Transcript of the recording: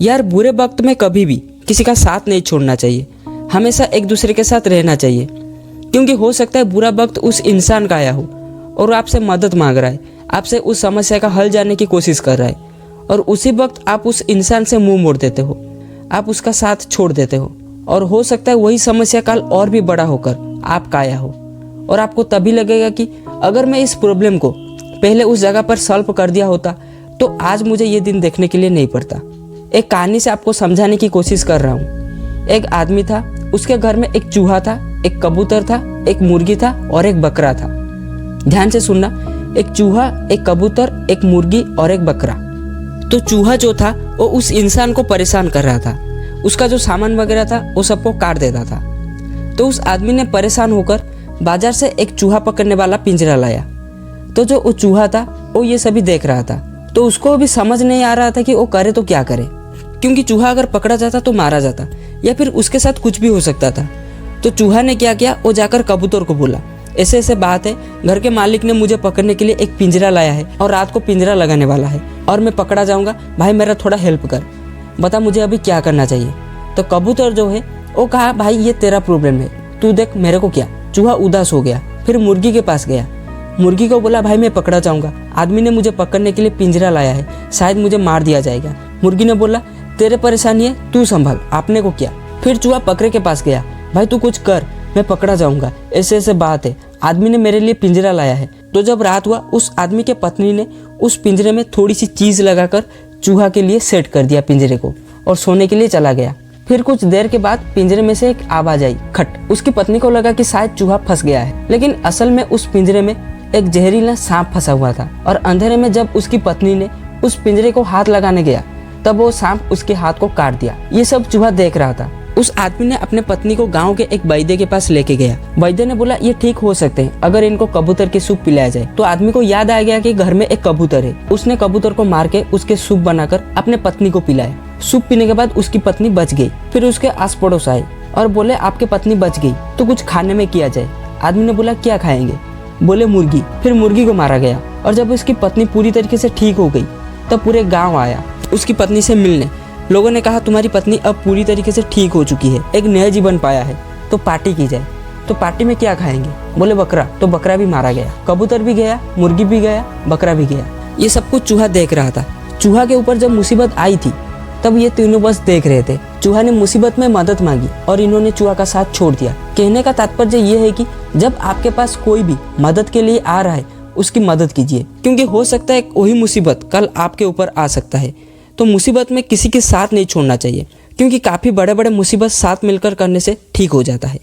यार बुरे वक्त में कभी भी किसी का साथ नहीं छोड़ना चाहिए, हमेशा एक दूसरे के साथ रहना चाहिए। क्योंकि हो सकता है बुरा वक्त उस इंसान का आया हो और आपसे मदद मांग रहा है, आपसे उस समस्या का हल जानने की कोशिश कर रहा है, और उसी वक्त आप उस इंसान से मुंह मोड़ देते हो, आप उसका साथ छोड़ देते हो। और हो सकता है वही समस्या काल और भी बड़ा होकर आपका आया हो, और आपको तभी लगेगा कि अगर मैं इस प्रॉब्लम को पहले उस जगह पर सॉल्व कर दिया होता तो आज मुझे ये दिन देखने के लिए नहीं पड़ता। एक कहानी से आपको समझाने की कोशिश कर रहा हूँ। एक आदमी था, उसके घर में एक चूहा था, एक कबूतर था, एक मुर्गी था और एक बकरा था। ध्यान से सुनना, एक चूहा, एक कबूतर, एक मुर्गी और एक बकरा। तो चूहा जो था वो उस इंसान को परेशान कर रहा था, उसका जो सामान वगैरह था वो सबको काट देता था। तो उस आदमी ने परेशान होकर बाजार से एक चूहा पकड़ने वाला पिंजरा लाया। तो जो वो चूहा था वो ये सभी देख रहा था, तो उसको भी समझ नहीं आ रहा था कि वो करे तो क्या करे, क्योंकि चूहा अगर पकड़ा जाता तो मारा जाता या फिर उसके साथ कुछ भी हो सकता था। तो चूहा ने क्या किया, वो जाकर कबूतर को बोला, ऐसे ऐसे बात है, घर के मालिक ने मुझे पकड़ने के लिए एक पिंजरा लाया है और रात को पिंजरा लगाने वाला है और मैं पकड़ा जाऊंगा, भाई मेरा थोड़ा हेल्प कर, बता मुझे अभी क्या करना चाहिए। तो कबूतर जो है वो कहा, भाई ये तेरा प्रॉब्लम है, तू देख मेरे को क्या। चूहा उदास हो गया, फिर मुर्गी के पास गया, मुर्गी को बोला, भाई मैं पकड़ा जाऊंगा, आदमी ने मुझे पकड़ने के लिए पिंजरा लाया है, शायद मुझे मार दिया जाएगा। मुर्गी ने बोला, तेरे परेशानी है, तू संभाल, आपने को क्या। फिर चूहा बकरे के पास गया, भाई तू कुछ कर, मैं पकड़ा जाऊंगा, ऐसे ऐसे बात है, आदमी ने मेरे लिए पिंजरा लाया है। तो जब रात हुआ, उस आदमी के पत्नी ने उस पिंजरे में थोड़ी सी चीज लगाकर चूहा के लिए सेट कर दिया पिंजरे को और सोने के लिए चला गया। फिर कुछ देर के बाद पिंजरे में से एक आवाज आई, खट। उसकी पत्नी को लगा कि शायद चूहा फंस गया है, लेकिन असल में उस पिंजरे में एक जहरीला सांप फंसा हुआ था। और अंधेरे में जब उसकी पत्नी ने उस पिंजरे को हाथ लगाने गया तब वो सांप उसके हाथ को काट दिया। ये सब चूहा देख रहा था। उस आदमी ने अपने पत्नी को गांव के एक वैद्य के पास लेके गया। वैद्य ने बोला, ये ठीक हो सकते हैं अगर इनको कबूतर की सूप पिलाया जाए। तो आदमी को याद आ गया कि घर में एक कबूतर है। उसने कबूतर को मार के उसके सूप बनाकर अपने पत्नी को पिलाया। सूप पीने के बाद उसकी पत्नी बच गई। फिर उसके आस पड़ोस आए और बोले, आपकी पत्नी बच गई तो कुछ खाने में किया जाए। आदमी ने बोला, क्या खाएंगे। बोले, मुर्गी। फिर मुर्गी को मारा गया। और जब उसकी पत्नी पूरी तरीके से ठीक हो गई तब पूरे गाँव आया उसकी पत्नी से मिलने। लोगों ने कहा, तुम्हारी पत्नी अब पूरी तरीके से ठीक हो चुकी है, एक नया जीवन पाया है, तो पार्टी की जाए। तो पार्टी में क्या खाएंगे। बोले, बकरा। तो बकरा भी मारा गया, कबूतर भी गया, मुर्गी भी गया, बकरा भी गया। ये सब कुछ चूहा देख रहा था। चूहा के ऊपर जब मुसीबत आई थी तब ये तीनों बस देख रहे थे। चूहा ने मुसीबत में मदद मांगी और इन्होंने चूहा का साथ छोड़ दिया। कहने का तात्पर्य ये है कि जब आपके पास कोई भी मदद के लिए आ रहा है उसकी मदद कीजिए, क्योंकि हो सकता है वही मुसीबत कल आपके ऊपर आ सकता है। तो मुसीबत में किसी के साथ नहीं छोड़ना चाहिए, क्योंकि काफ़ी बड़े बड़े मुसीबत साथ मिलकर करने से ठीक हो जाता है।